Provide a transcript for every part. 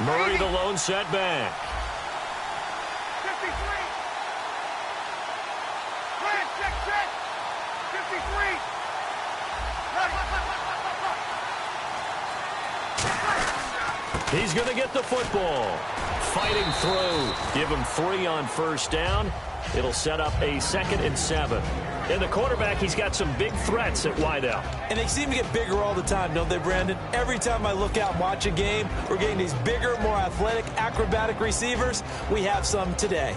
Murray the lone setback. 53. Check. 53. He's going to get the football. Fighting through. Give him 3 on first down. It'll set up a 2nd and 7. And the quarterback, he's got some big threats at wideout. And they seem to get bigger all the time, don't they, Brandon? Every time I look out and watch a game, we're getting these bigger, more athletic, acrobatic receivers. We have some today.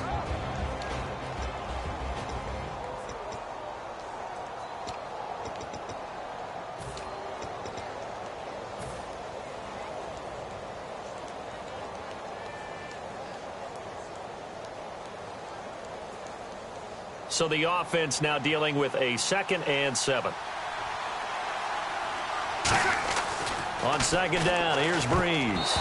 So the offense now dealing with a 2nd and 7. On 2nd down, here's Breeze.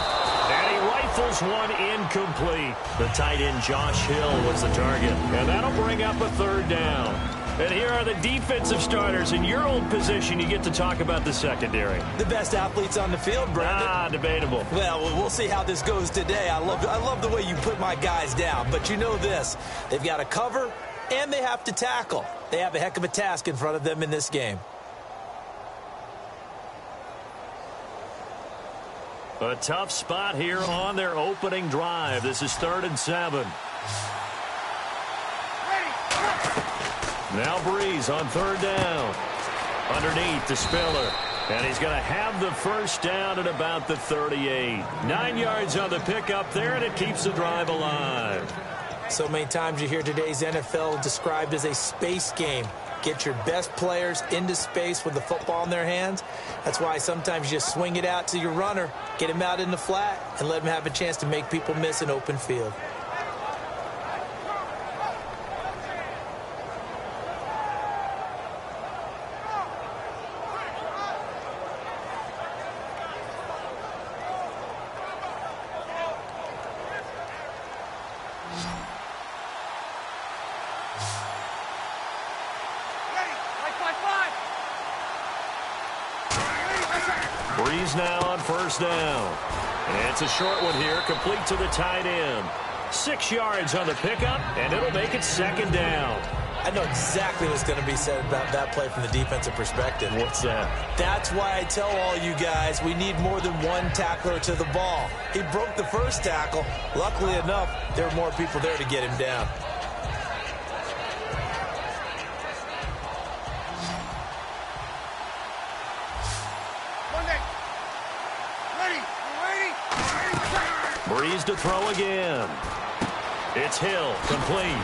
And he rifles one incomplete. The tight end Josh Hill was the target. And that'll bring up a 3rd down. And here are the defensive starters. In your old position, you get to talk about the secondary. The best athletes on the field, Brandon. Debatable. Well, we'll see how this goes today. I love the way you put my guys down. But you know this. They've got to cover, and they have to tackle. They have a heck of a task in front of them in this game. A tough spot here on their opening drive. This is 3rd and 7. Now Breeze on 3rd down. Underneath to Spiller. And he's going to have the first down at about the 38. 9 yards on the pickup there, and it keeps the drive alive. So many times you hear today's NFL described as a space game. Get your best players into space with the football in their hands. That's why sometimes you just swing it out to your runner, get him out in the flat, and let him have a chance to make people miss an open field. Breeze now on 1st down. And it's a short one here, complete to the tight end. 6 yards on the pickup, and it'll make it 2nd down. I know exactly what's going to be said about that play from the defensive perspective. What's that? That's why I tell all you guys we need more than one tackler to the ball. He broke the first tackle. Luckily enough, there were more people there to get him down. Breeze to throw again. It's Hill, complete.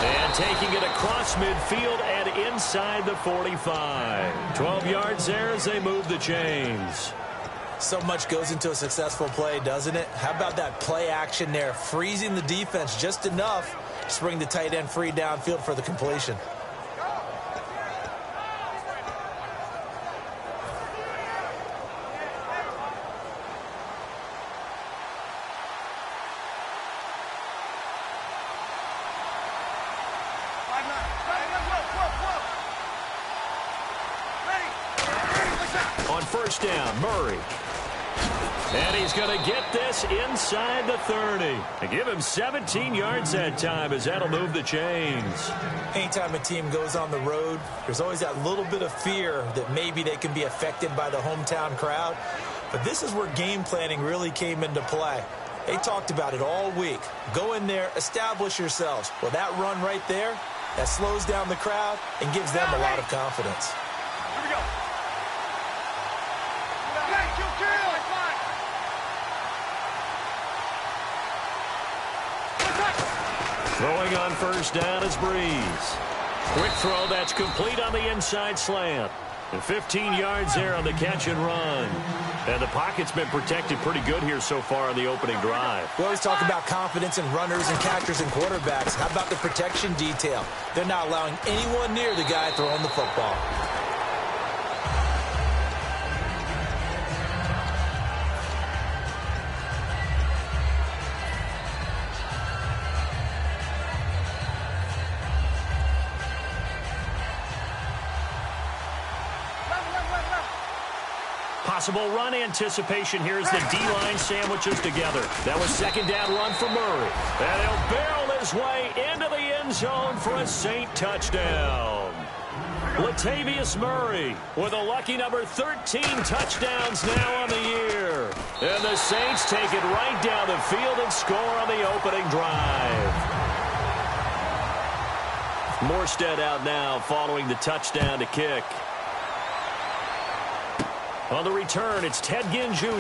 And taking it across midfield and inside the 45. 12 yards there as they move the chains. So much goes into a successful play, doesn't it? How about that play action there, freezing the defense just enough to bring the tight end free downfield for the completion. On 1st down, Murray. And he's going to get this inside the 30. They give him 17 yards that time as that'll move the chains. Anytime a team goes on the road, there's always that little bit of fear that maybe they can be affected by the hometown crowd. But this is where game planning really came into play. They talked about it all week. Go in there, establish yourselves. Well, that run right there, that slows down the crowd and gives them a lot of confidence. Here we go. Throwing on 1st down is Breeze. Quick throw, that's complete on the inside slant. And 15 yards there on the catch and run. And the pocket's been protected pretty good here so far on the opening drive. We always talk about confidence in runners and catchers and quarterbacks. How about the protection detail? They're not allowing anyone near the guy throwing the football. Possible run anticipation here as the D-line sandwiches together. That was second down run for Murray. And he'll barrel his way into the end zone for a Saint touchdown. Latavius Murray with a lucky number 13 touchdowns now on the year. And the Saints take it right down the field and score on the opening drive. Morstead out now following the touchdown to kick. On the return, it's Ted Ginn Jr.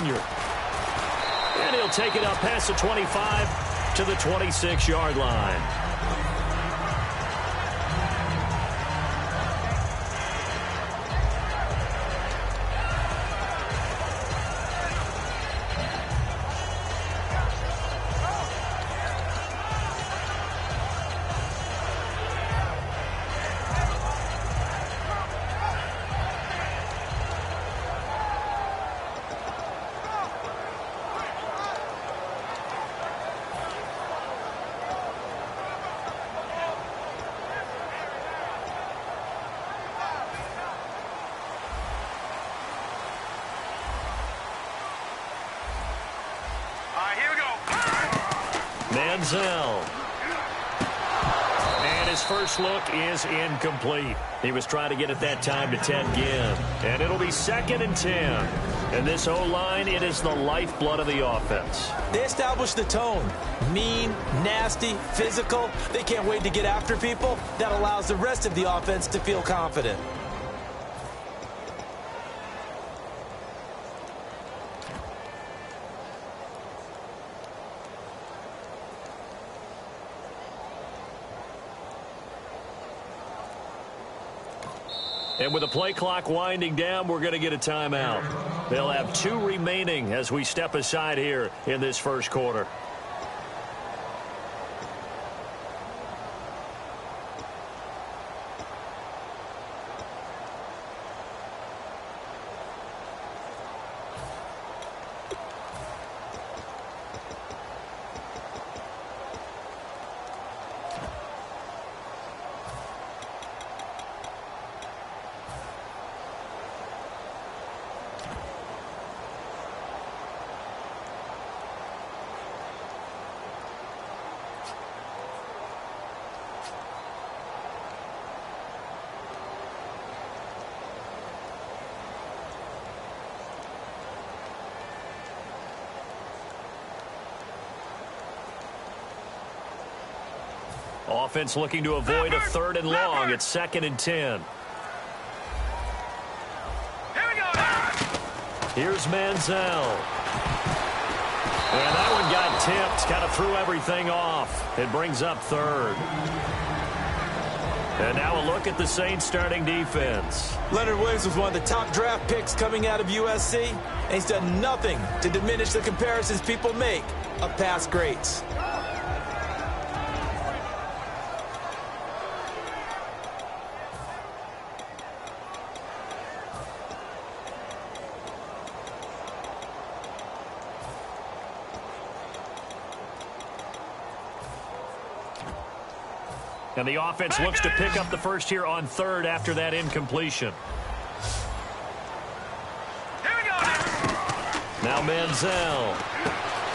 And he'll take it up past the 25 to the 26-yard line. Manziel. And his first look is incomplete. He was trying to get it that time to Ted Ginn. And it'll be 2nd and 10. And this O-line, it is the lifeblood of the offense. They established the tone. Mean, nasty, physical. They can't wait to get after people. That allows the rest of the offense to feel confident. And with the play clock winding down, we're going to get a timeout. They'll have 2 remaining as we step aside here in this first quarter. Offense looking to avoid a 3rd and long. It's 2nd and 10. Here we go. Here's Manziel. And that one got tipped. Kind of threw everything off. It brings up 3rd. And now a look at the Saints starting defense. Leonard Williams was one of the top draft picks coming out of USC. And he's done nothing to diminish the comparisons people make of past greats. And the offense looks to pick up the first here on 3rd after that incompletion. Here we go. Now Manziel.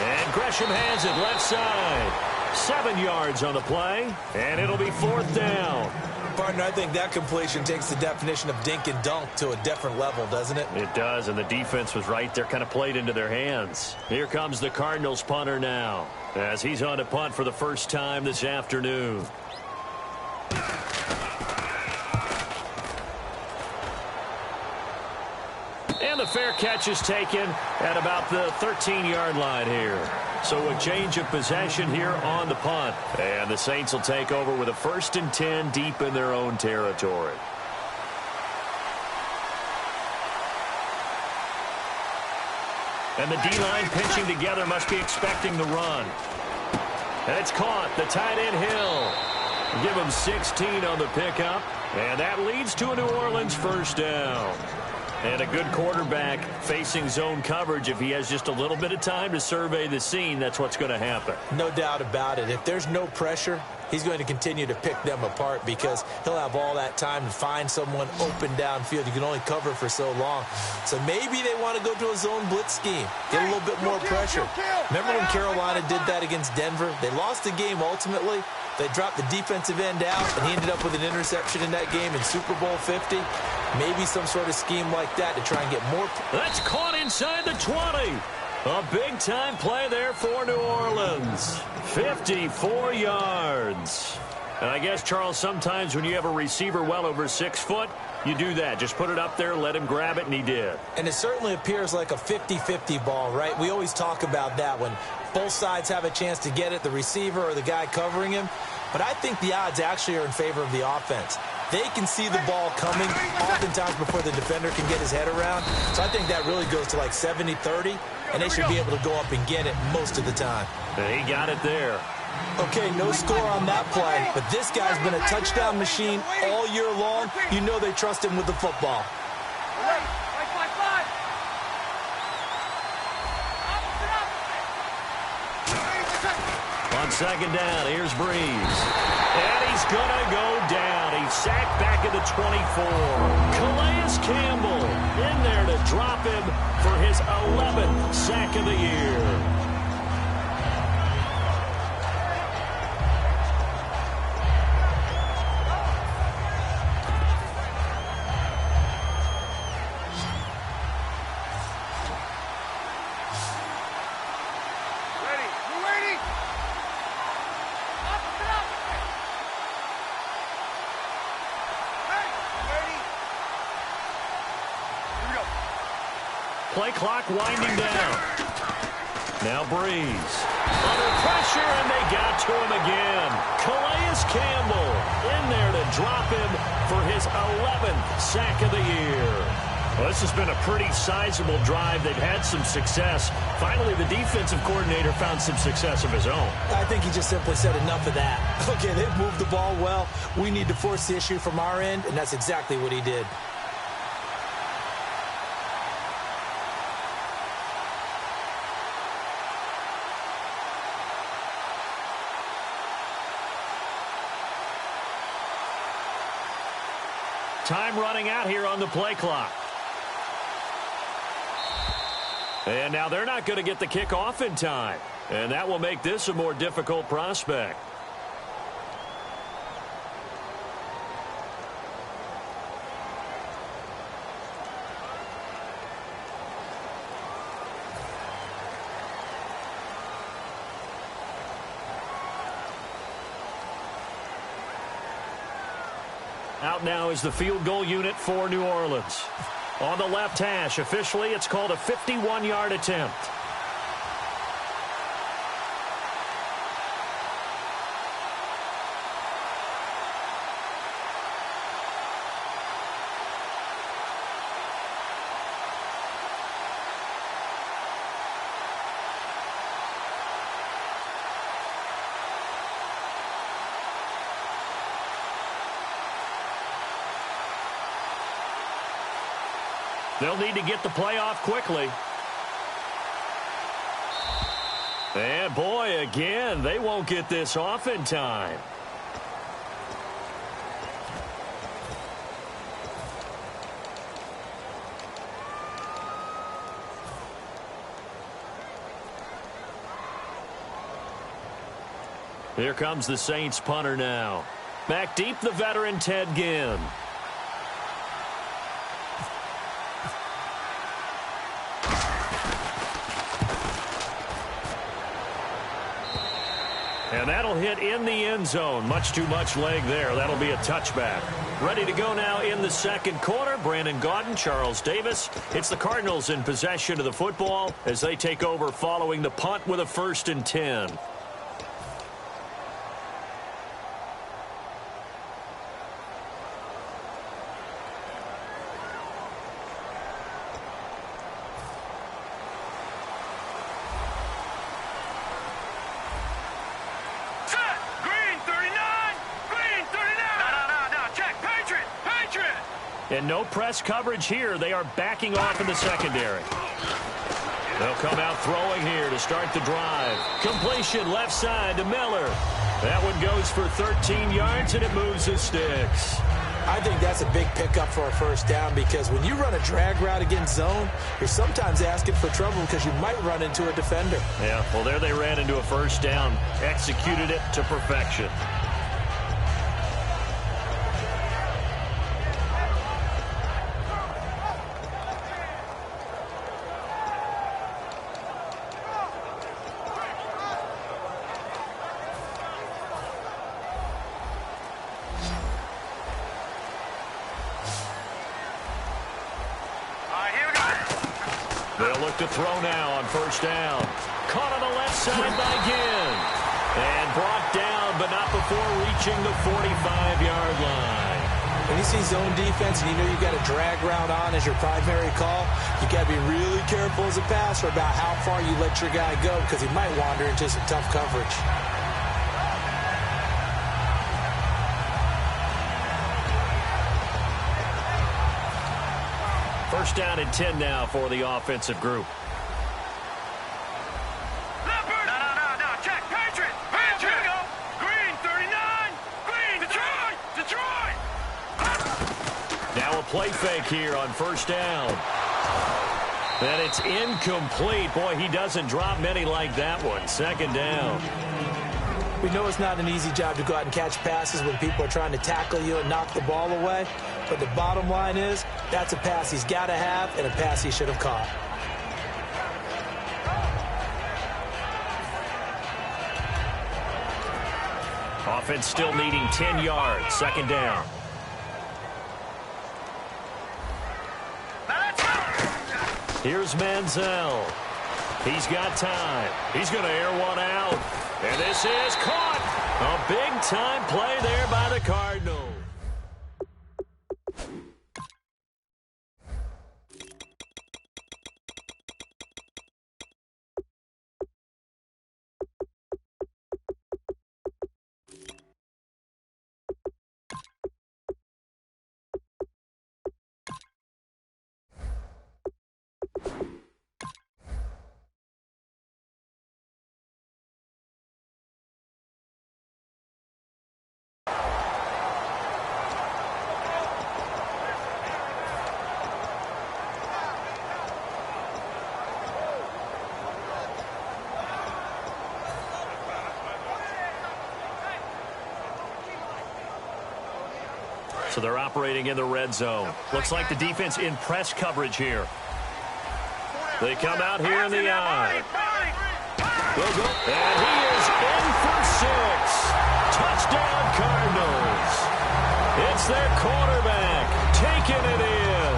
And Gresham has it left side. 7 yards on the play. And it'll be 4th down. Partner, I think that completion takes the definition of dink and dunk to a different level, doesn't it? It does, and the defense was right there, kind of played into their hands. Here comes the Cardinals punter now, as he's on to punt for the first time this afternoon. And the fair catch is taken at about the 13-yard line here. So a change of possession here on the punt. And the Saints will take over with a 1st and 10 deep in their own territory. And the D-line pinching together must be expecting the run. And it's caught. The tight end Hill. Give him 16 on the pickup. And that leads to a New Orleans first down. And a good quarterback facing zone coverage. If he has just a little bit of time to survey the scene, that's what's going to happen. No doubt about it. If there's no pressure, he's going to continue to pick them apart because he'll have all that time to find someone open downfield. You can only cover for so long. So maybe they want to go to a zone blitz scheme, get a little bit more pressure. Remember when Carolina did that against Denver? They lost the game ultimately. They dropped the defensive end out, and he ended up with an interception in that game in Super Bowl 50. Maybe some sort of scheme like that to try and get more. That's caught inside the 20. A big-time play there for New Orleans. 54 yards. And I guess, Charles, sometimes when you have a receiver well over 6 foot, you do that. Just put it up there, let him grab it, and he did. And it certainly appears like a 50-50 ball, right? We always talk about that when both sides have a chance to get it, the receiver or the guy covering him. But I think the odds actually are in favor of the offense. They can see the ball coming oftentimes before the defender can get his head around. So I think that really goes to like 70-30, and they should be able to go up and get it most of the time. And he got it there. Okay, no score on that play, but this guy's been a touchdown machine all year long. You know they trust him with the football. On second down, here's Breeze. And he's going to go down. He's sacked back at the 24. Calais Campbell in there to drop him for his 11th sack of the year. Play clock winding down. Now Breeze. Under pressure, and they got to him again. Calais Campbell in there to drop him for his 11th sack of the year. Well, this has been a pretty sizable drive. They've had some success. Finally, the defensive coordinator found some success of his own. I think he just simply said enough of that. Okay, they've moved the ball well. We need to force the issue from our end, and that's exactly what he did. Time running out here on the play clock. And now they're not going to get the kickoff in time. And that will make this a more difficult prospect. Out now is the field goal unit for New Orleans. On the left hash, officially, it's called a 51-yard attempt. They'll need to get the play off quickly. And boy, again, they won't get this off in time. Here comes the Saints punter now. Back deep, the veteran Ted Ginn. And that'll hit in the end zone. Much too much leg there. That'll be a touchback. Ready to go now in the second quarter. Brandon Gaudin, Charles Davis. It's the Cardinals in possession of the football as they take over following the punt with a 1st and 10. And no press coverage here. They are backing off in the secondary. They'll come out throwing here to start the drive. Completion left side to Miller. That one goes for 13 yards, and it moves the sticks. I think that's a big pickup for a first down because when you run a drag route against zone, you're sometimes asking for trouble because you might run into a defender. Yeah, well, there they ran into a first down, executed it to perfection. They'll look to throw now on first down. Caught on the left side by Ginn. And brought down, but not before reaching the 45-yard line. When you see zone defense and you know you've got a drag route on as your primary call, you got to be really careful as a passer about how far you let your guy go because he might wander into some tough coverage. First down and 10 now for the offensive group. Leopard! No. Check. Patriot! Here we go. Green, 39. Green, Detroit! Now a play fake here on first down. And it's incomplete. Boy, he doesn't drop many like that one. Second down. We know it's not an easy job to go out and catch passes when people are trying to tackle you and knock the ball away. But the bottom line is, that's a pass he's got to have and a pass he should have caught. Offense still needing 10 yards. Second down. Here's Manziel. He's got time. He's going to air one out. And this is caught. A big-time play there by the Cardinals. So they're operating in the red zone. Looks like the defense in press coverage here. They come out here in the eye. They'll go. And he is in for 6. Touchdown, Cardinals. It's their quarterback taking it in.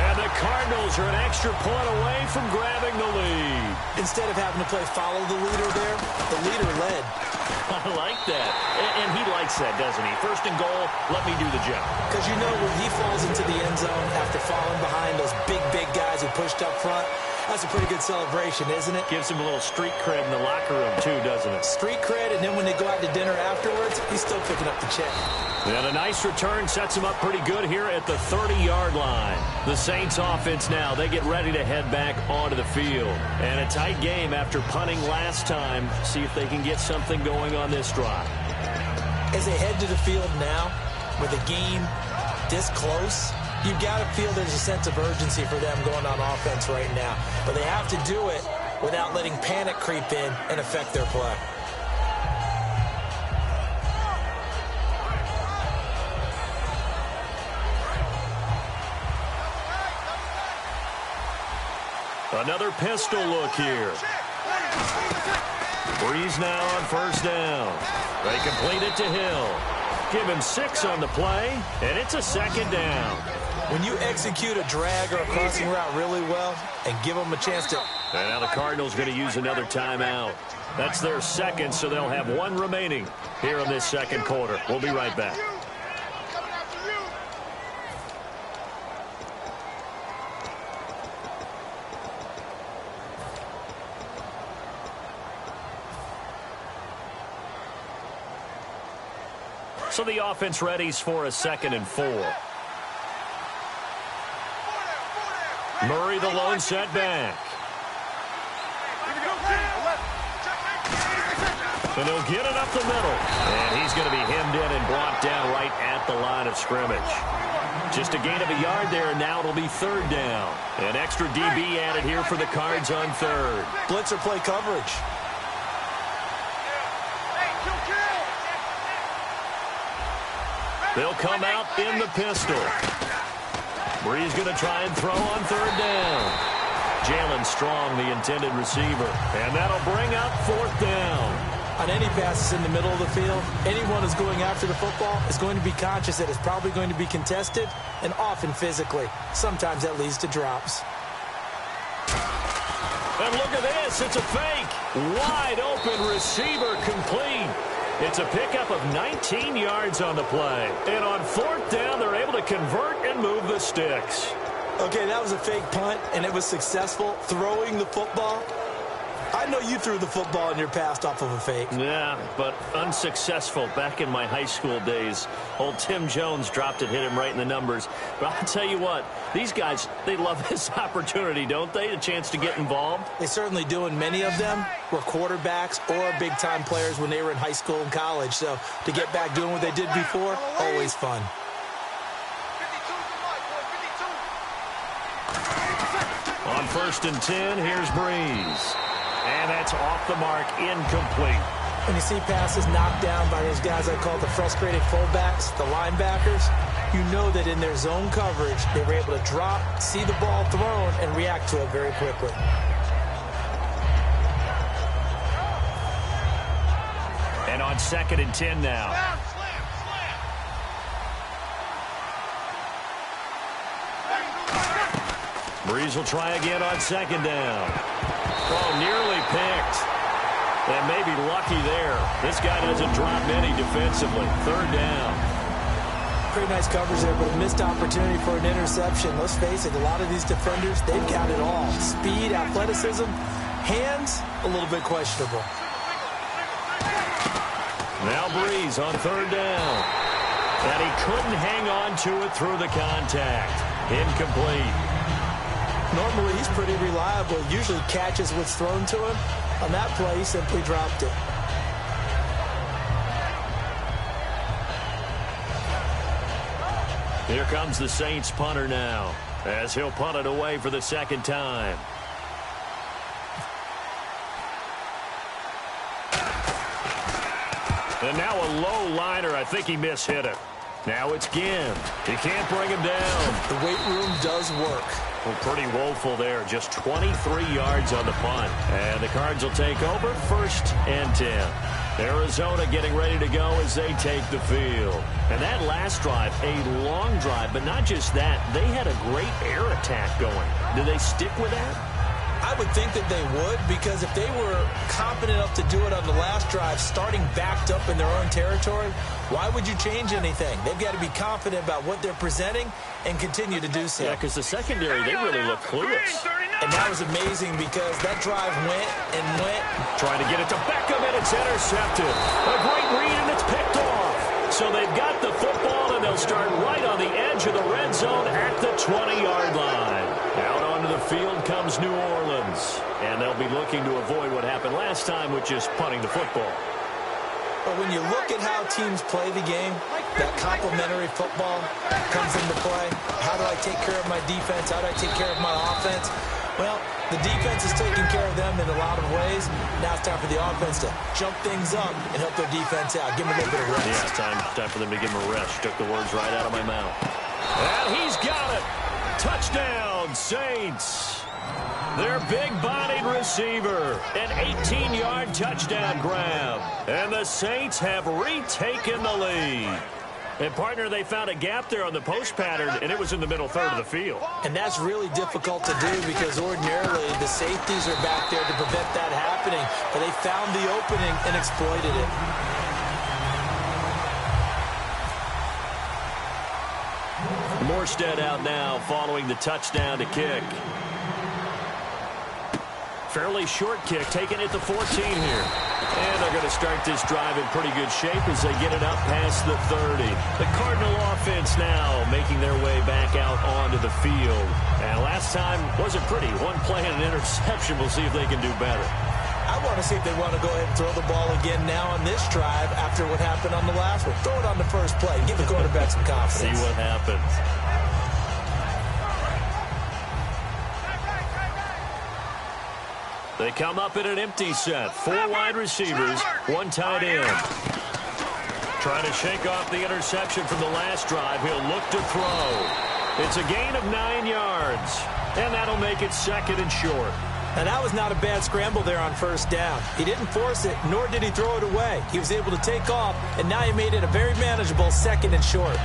And the Cardinals are an extra point away from grabbing the lead. Instead of having to play follow the leader there, the leader led. I like that. And he likes that, doesn't he? First and goal, let me do the job. Because you know when he falls into the end zone after falling behind those big guys who pushed up front, that's a pretty good celebration, isn't it? Gives him a little street cred in the locker room, too, doesn't it? Street cred, and then when they go out to dinner afterwards, he's still picking up the check. And a nice return sets him up pretty good here at the 30-yard line. The Saints offense now, they get ready to head back onto the field. And a tight game after punting last time. See if they can get something going on this drive. As they head to the field now, with a game this close, you've got to feel there's a sense of urgency for them going on offense right now. But they have to do it without letting panic creep in and affect their play. Another pistol look here. Breeze now on first down. They complete it to Hill. Give him 6 on the play, and it's a second down. When you execute a drag or a crossing route really well and give them a chance to... And now the Cardinals going to use another timeout. That's their second, so they'll have 1 remaining here in this second quarter. We'll be right back. So the offense readies for a 2nd and 4. Murray the lone setback. And he'll get it up the middle. And he's going to be hemmed in and brought down right at the line of scrimmage. Just a gain of a yard there, and now it'll be third down. An extra DB added here for the Cards on third. Blitzer play coverage. They'll come out in the pistol. Breeze going to try and throw on third down. Jalen Strong, the intended receiver. And that'll bring up fourth down. On any passes in the middle of the field, anyone who's going after the football is going to be conscious that it's probably going to be contested and often physically. Sometimes that leads to drops. And look at this. It's a fake. Wide open receiver complete. It's a pickup of 19 yards on the play. And on fourth down, they're able to convert and move the sticks. Okay, that was a fake punt, and it was successful throwing the football. I know you threw the football in your past off of a fake. Yeah, but unsuccessful back in my high school days. Old Tim Jones dropped it, hit him right in the numbers. But I'll tell you what, these guys, they love this opportunity, don't they? A chance to get involved. They certainly do, and many of them were quarterbacks or big-time players when they were in high school and college. So to get back doing what they did before, always fun. On 1st and 10, here's Breeze. And that's off the mark, incomplete. When you see passes knocked down by those guys I call the frustrated fullbacks, the linebackers, you know that in their zone coverage, they were able to drop, see the ball thrown, and react to it very quickly. And on 2nd and 10 now. Breeze will try again on 2nd down. Oh, nearly picked. And maybe lucky there. This guy doesn't drop any defensively. 3rd down. Pretty nice coverage there, but a missed opportunity for an interception. Let's face it, a lot of these defenders, they've got it all. Speed, athleticism, hands, a little bit questionable. Now Breeze on 3rd down. And he couldn't hang on to it through the contact. Incomplete. Normally, he's pretty reliable. Usually catches what's thrown to him. On that play, he simply dropped it. Here comes the Saints punter now, as he'll punt it away for the 2nd time. And now a low liner. I think he mishit it. Now it's Ginn. He can't bring him down. The weight room does work. Well, pretty woeful there. Just 23 yards on the punt. And the Cards will take over 1st and 10. Arizona getting ready to go as they take the field. And that last drive, a long drive, but not just that. They had a great air attack going. Do they stick with that? I would think that they would, because if they were confident enough to do it on the last drive, starting backed up in their own territory, why would you change anything? They've got to be confident about what they're presenting and continue to do so. Yeah, because the secondary, they really look clueless. And that was amazing because that drive went and went. Trying to get it to Beckham, and it's intercepted. A great read, and it's picked off. So they've got the football, and they'll start right on the edge of the red zone at the 20-yard line. Out onto the field comes New Orleans. And they'll be looking to avoid what happened last time, which is punting the football. But when you look at how teams play the game, that complementary football comes into play. How do I take care of my defense? How do I take care of my offense? Well, the defense is taking care of them in a lot of ways. Now it's time for the offense to jump things up and help their defense out. Give them a little bit of rest. Yeah, time for them to give them a rest. Took the words right out of my mouth. And he's got it. Touchdown, Saints. Their big-bodied receiver. An 18-yard touchdown grab. And the Saints have retaken the lead. And, partner, they found a gap there on the post pattern, and it was in the middle third of the field. And that's really difficult to do because ordinarily the safeties are back there to prevent that happening. But they found the opening and exploited it. Morstead out now following the touchdown to kick. Fairly short kick, taken at the 14 here. And they're going to start this drive in pretty good shape as they get it up past the 30. The Cardinal offense now making their way back out onto the field. And last time wasn't pretty. One play and an interception. We'll see if they can do better. I want to see if they want to go ahead and throw the ball again now on this drive after what happened on the last one. Throw it on the first play. Give the quarterback some confidence. See what happens. They come up in an empty set. 4 wide receivers, 1 tight end. Trying to shake off the interception from the last drive. He'll look to throw. It's a gain of 9 yards. And that'll make it 2nd and short. And that was not a bad scramble there on first down. He didn't force it, nor did he throw it away. He was able to take off, and now he made it a very manageable 2nd and short.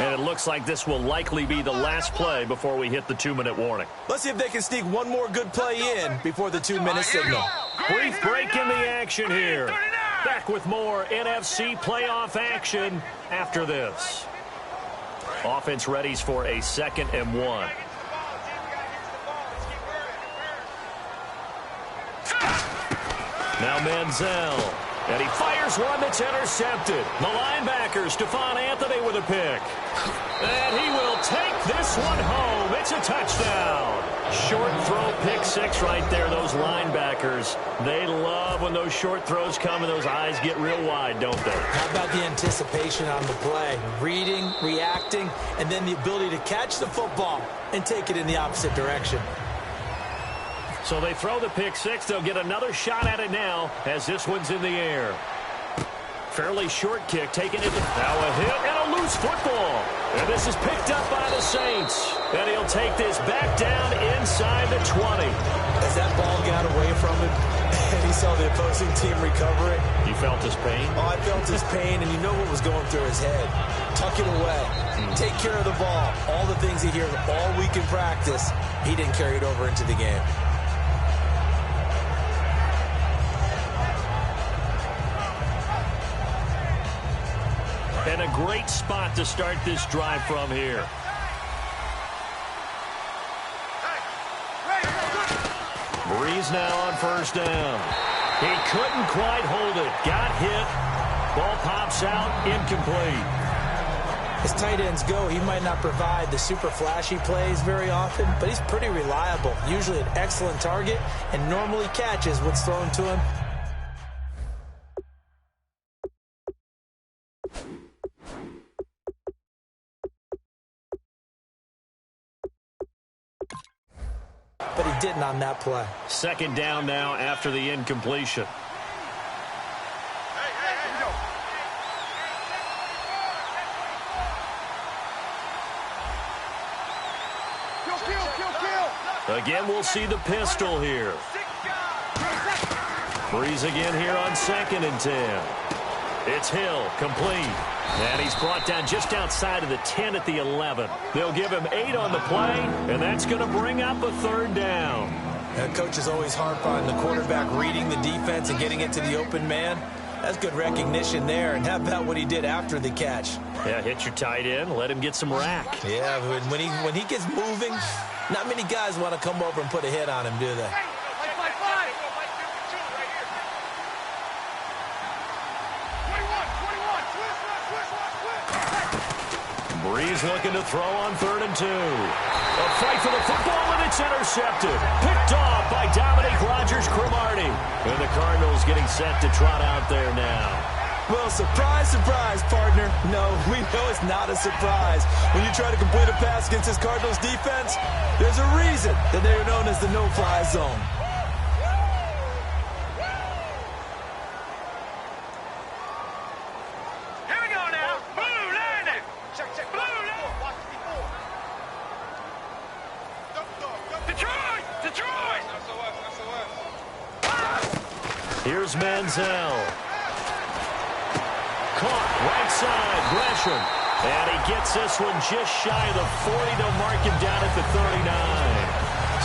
And it looks like this will likely be the last play before we hit the 2-minute warning. Let's see if they can sneak one more good play in before the 2-minute signal. Brief break in the action here. Back with more NFC playoff action after this. Offense readies for a 2nd and 1. Now Manziel. And he fires one that's intercepted. The linebacker, Stephon Anthony with a pick. And he will take this one home. It's a touchdown. Short throw, pick 6 right there. Those linebackers, they love when those short throws come and those eyes get real wide, don't they? How about the anticipation on the play? Reading, reacting, and then the ability to catch the football and take it in the opposite direction. So they throw the pick 6. They'll get another shot at it now as this one's in the air. Fairly short kick, taking it. Now a hit and a loose football. And this is picked up by the Saints. And he'll take this back down inside the 20. As that ball got away from him and he saw the opposing team recover it. You felt his pain? Oh, I felt his pain, and you know what was going through his head. Tuck it away. Take care of the ball. All the things he hears all week in practice, he didn't carry it over into the game. And a great spot to start this drive from here. Breeze now on first down. He couldn't quite hold it. Got hit. Ball pops out. Incomplete. As tight ends go, he might not provide the super flashy plays very often, but he's pretty reliable. Usually an excellent target and normally catches what's thrown to him. But he didn't on that play. 2nd down now after the incompletion. Again, we'll see the pistol here. Breeze again here on 2nd and 10. It's Hill, complete. And he's brought down just outside of the 10 at the 11. They'll give him 8 on the play, and that's going to bring up a 3rd down. And coaches always harp on the quarterback reading the defense and getting it to the open man. That's good recognition there. And how about what he did after the catch? Yeah, hit your tight end, let him get some rack. Yeah, when he gets moving, not many guys want to come over and put a hit on him, do they? Breeze looking to throw on 3rd and 2. A fight for the football, and it's intercepted. Picked off by Dominique Rodgers-Cromartie. And the Cardinals getting set to trot out there now. Well, surprise, surprise, partner. No, we know it's not a surprise. When you try to complete a pass against this Cardinals defense, there's a reason that they're known as the no-fly zone. Here we go now. Blue landing. Check. Blue landing. Detroit. Here's Manziel. Caught right side, Gresham. And he gets this one just shy of the 40. They'll mark him down at the 39.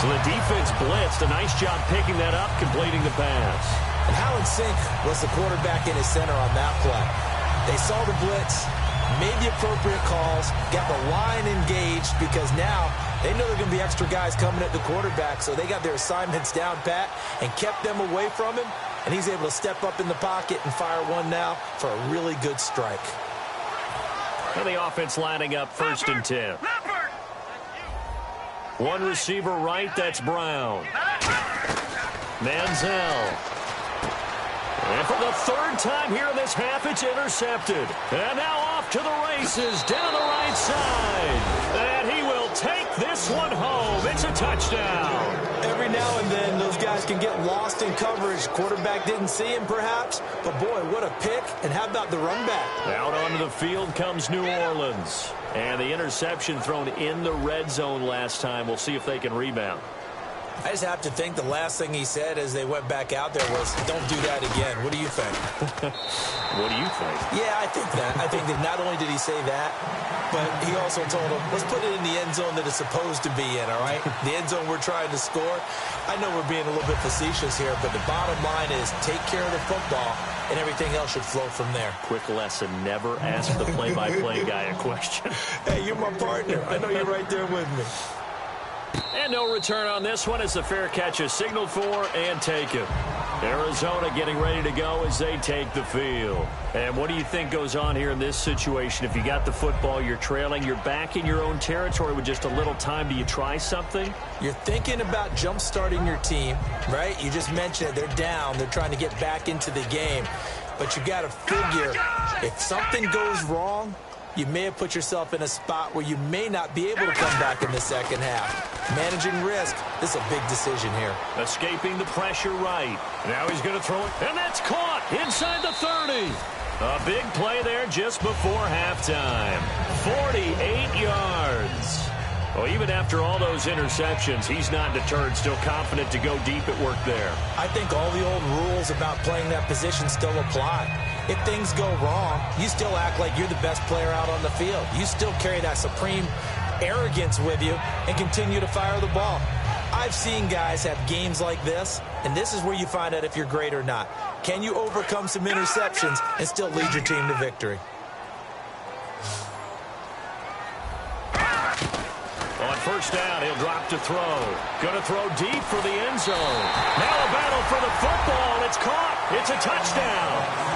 So the defense blitzed. A nice job picking that up, completing the pass. And how in sync was the quarterback in his center on that play? They saw the blitz, made the appropriate calls, got the line engaged because now they know there are going to be extra guys coming at the quarterback, so they got their assignments down pat and kept them away from him. and he's able to step up in the pocket and fire one now for a really good strike. And the offense lining up 1st and 10. One receiver right, that's Brown. Manziel. And for the 3rd time here in this half, it's intercepted. And now off to the races down the right side. And he will take this one home. It's a touchdown. Every now and then, those guys can get lost in coverage. Quarterback didn't see him, perhaps. But, boy, what a pick. And how about the run back? Out onto the field comes New Orleans. And the interception thrown in the red zone last time. We'll see if they can rebound. I just have to think the last thing he said as they went back out there was, don't do that again. What do you think? What do you think? Yeah, I think that. I think that not only did he say that, but he also told him, let's put it in the end zone that it's supposed to be in, all right? The end zone we're trying to score. I know we're being a little bit facetious here, but the bottom line is take care of the football, and everything else should flow from there. Quick lesson, never ask the play-by-play guy a question. Hey, you're my partner. I know you're right there with me. And no return on this one as the fair catch is signaled for and taken. Arizona getting ready to go as they take the field. And what do you think goes on here in this situation? If you got the football, you're trailing, you're back in your own territory with just a little time. Do you try something? You're thinking about jump-starting your team, right? You just mentioned it. They're down. They're trying to get back into the game. But you got to figure if something goes wrong, you may have put yourself in a spot where you may not be able to come back in the second half. Managing risk, this is a big decision here. Escaping the pressure right. Now he's going to throw it, and that's caught inside the 30. A big play there just before halftime. 48 yards. Well, even after all those interceptions, he's not deterred, still confident to go deep at work there. I think all the old rules about playing that position still apply. If things go wrong, you still act like you're the best player out on the field. You still carry that supreme arrogance with you and continue to fire the ball. I've seen guys have games like this, and this is where you find out if you're great or not. Can you overcome some interceptions and still lead your team to victory? On 1st down, he'll drop to throw. Going to throw deep for the end zone. Now a battle for the football, and it's caught. It's a touchdown.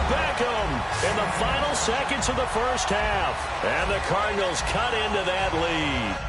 Beckham in the final seconds of the 1st half. And the Cardinals cut into that lead.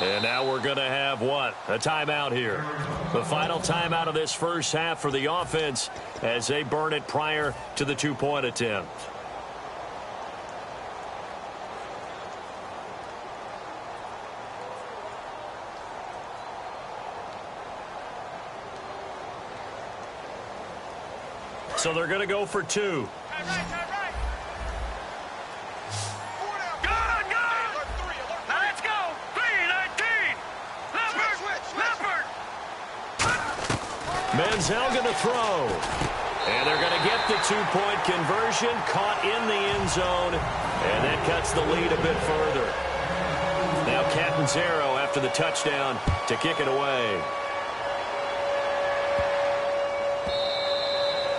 And now we're going to have what? A timeout here. The final timeout of this first half for the offense as they burn it prior to the two-point attempt. So they're going to go for two. Manziel going to throw. And they're going to get the two-point conversion, caught in the end zone, and that cuts the lead a bit further. Now Catanzaro after the touchdown to kick it away.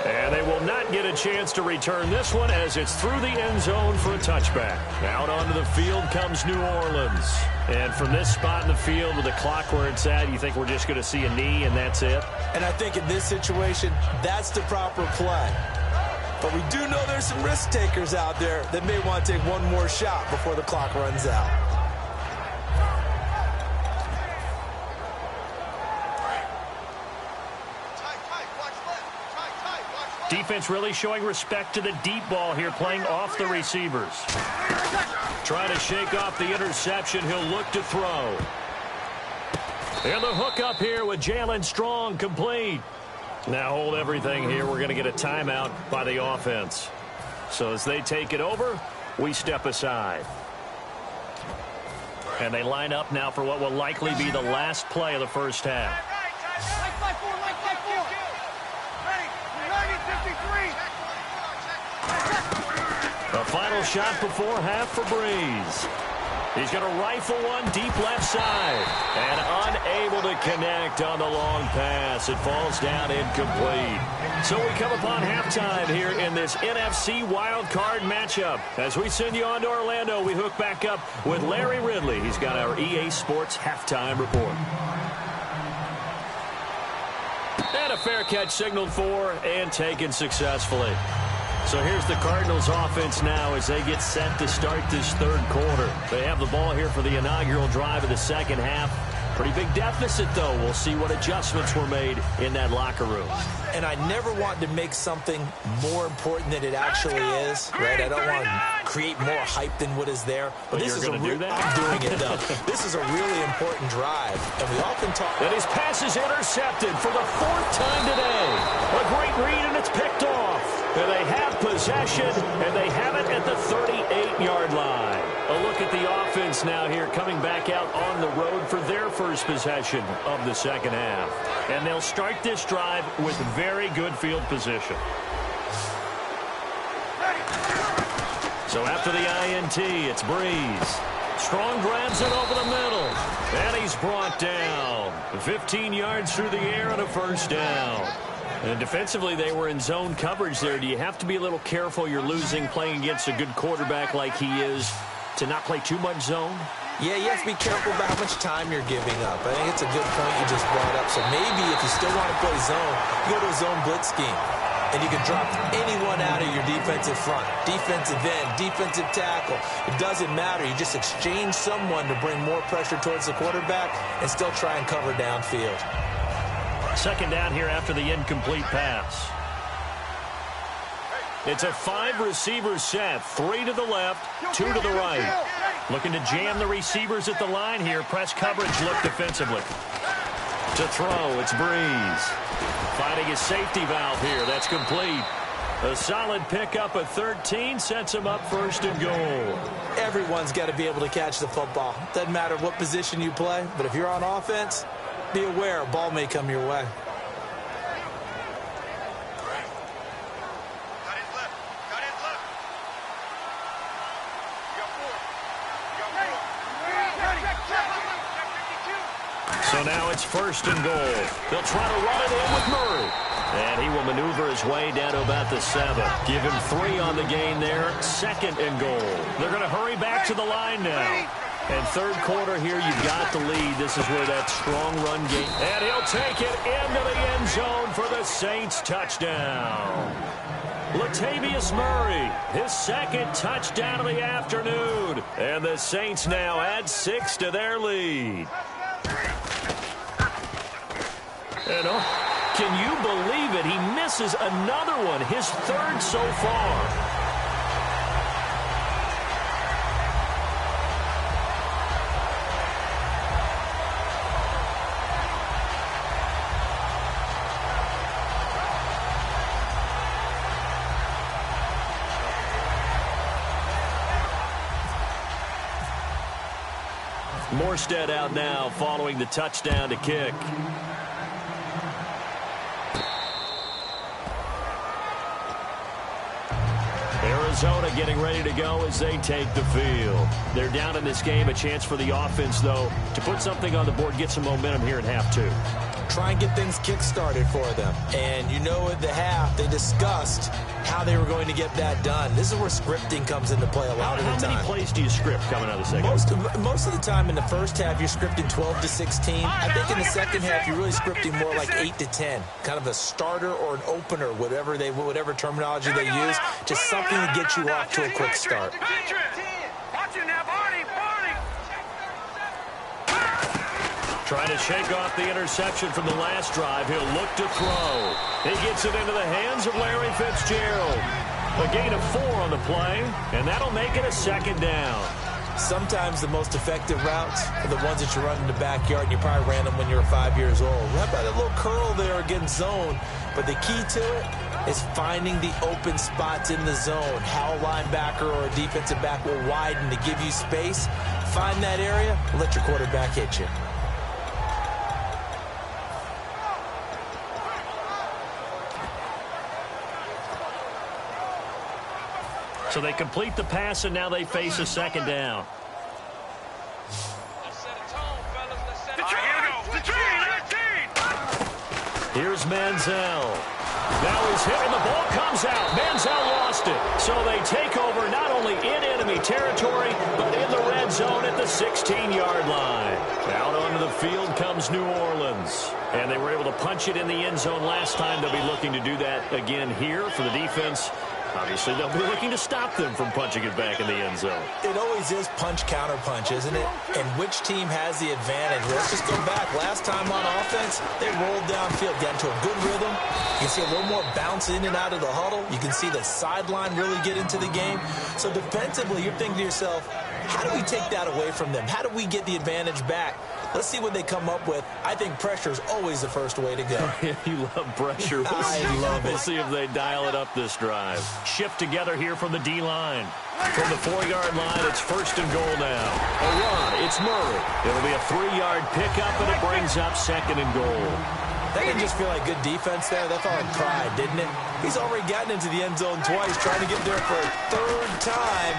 And they will not get a chance to return this one as it's through the end zone for a touchback. Out onto the field comes New Orleans. And from this spot in the field with the clock where it's at, you think we're just going to see a knee and that's it? And I think in this situation, that's the proper play. But we do know there's some risk takers out there that may want to take one more shot before the clock runs out. Defense really showing respect to the deep ball here, playing off the receivers. Trying to shake off the interception. He'll look to throw. And the hook up here with Jalen Strong complete. Now hold everything here. We're going to get a timeout by the offense. So as they take it over, we step aside. And they line up now for what will likely be the last play of the first half. The final shot before half for Breeze. He's going to rifle one deep left side. And unable to connect on the long pass. It falls down incomplete. So we come upon halftime here in this NFC wildcard matchup. As we send you on to Orlando, we hook back up with Larry Ridley. He's got our EA Sports halftime report. And a fair catch signaled for and taken successfully. So here's the Cardinals offense now as they get set to start this third quarter. They have the ball here for the inaugural drive of the second half. Pretty big deficit, though. We'll see what adjustments were made in that locker room. And I never want to make something more important than it actually is, right? I don't want to create more hype than what is there. But this is a do that? I'm doing it, though. This is a really important drive. And we often talk... And his pass is intercepted for the fourth time today. A great read, and it's picked off. And they have possession, and they have it at the 38-yard line. A look at the offense now here, coming back out on the road for their first possession of the second half. And they'll start this drive with very good field position. So after the INT, it's Breeze. Strong grabs it over the middle. And he's brought down. 15 yards through the air and a first down. And defensively, they were in zone coverage there. Do you have to be a little careful? You're losing playing against a good quarterback like he is to not play too much zone? Yeah, you have to be careful about how much time you're giving up. I think it's a good point you just brought up. So maybe if you still want to play zone, you go to a zone blitz scheme. And you can drop anyone out of your defensive front. Defensive end, defensive tackle. It doesn't matter. You just exchange someone to bring more pressure towards the quarterback and still try and cover downfield. Second down here after the incomplete pass. It's a 5-receiver set. 3 to the left, 2 to the right. Looking to jam the receivers at the line here. Press coverage look defensively. To throw, it's Breeze. Finding his safety valve here. That's complete. A solid pickup at 13 sets him up first and goal. Everyone's got to be able to catch the football. Doesn't matter what position you play, but if you're on offense, be aware a ball may come your way. So now it's first and goal. They'll try to run it in with Murray. And he will maneuver his way down to about the 7. Give him 3 on the gain there. Second and goal. They're going to hurry back to the line now. And third quarter here, you've got the lead. This is where that strong run game. And he'll take it into the end zone for the Saints touchdown. Latavius Murray, his second touchdown of the afternoon. And the Saints now add 6 to their lead. And can you believe it? He misses another one, his third so far. Morstead out now following the touchdown to kick. Arizona getting ready to go as they take the field. They're down in this game. A chance for the offense, though, to put something on the board, get some momentum here in half two. Try and get things kick-started for them. And you know at the half, they discussed how they were going to get that done. This is where scripting comes into play a lot of the time. How many plays do you script coming out of the second? Most of the time in the first half, you're scripting 12 to 16. I think in the second half, you're really scripting more like 8 to 10. Kind of a starter or an opener, whatever terminology they use. Just something to get you off to a quick start. Trying to shake off the interception from the last drive. He'll look to throw. He gets it into the hands of Larry Fitzgerald. A gain of 4 on the play, and that'll make it a second down. Sometimes the most effective routes are the ones that you run in the backyard, and you probably ran them when you were 5 years old. How about a little curl there against zone? But the key to it is finding the open spots in the zone. How a linebacker or a defensive back will widen to give you space. Find that area and let your quarterback hit you. So they complete the pass, and now they face a second down. Here's Manziel. Now he's hit, and the ball comes out. Manziel lost it. So they take over not only in enemy territory, but in the red zone at the 16-yard line. Out onto the field comes New Orleans. And they were able to punch it in the end zone last time. They'll be looking to do that again here for the defense. Obviously, they'll be looking to stop them from punching it back in the end zone. It always is punch-counter-punch, isn't it? And which team has the advantage? Let's just go back. Last time on offense, they rolled downfield, got into a good rhythm. You can see a little more bounce in and out of the huddle. You can see the sideline really get into the game. So defensively, you're thinking to yourself, how do we take that away from them? How do we get the advantage back? Let's see what they come up with. I think pressure is always the first way to go. You love pressure. I love it. We'll see if they dial it up this drive. Shift together here from the D-line. From the 4-yard line, it's first and goal now. A run, it's Murray. It'll be a 3-yard pickup, and it brings up second and goal. That didn't just feel like good defense there. That felt like pride, didn't it? He's already gotten into the end zone twice, trying to get there for a third time.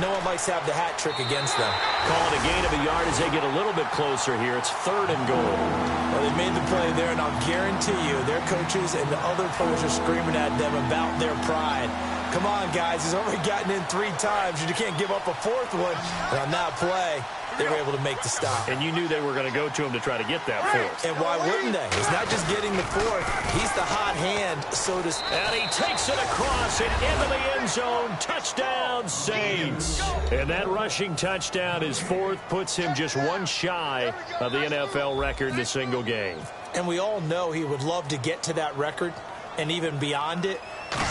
No one likes to have the hat trick against them. Call it a gain of a yard as they get a little bit closer here. It's third and goal. Well, they made the play there, and I'll guarantee you their coaches and the other players are screaming at them about their pride. Come on, guys. He's already gotten in 3 times, and you can't give up a 4th one. And on that play, they were able to make the stop. And you knew they were going to go to him to try to get that 4th. And why wouldn't they? It's not just getting the 4th. He's the hot hand, so to speak. And he takes it across and into the end zone. Touchdown, Saints. And that rushing touchdown, his 4th, puts him just 1 shy of the NFL record in a single game. And we all know he would love to get to that record and even beyond it.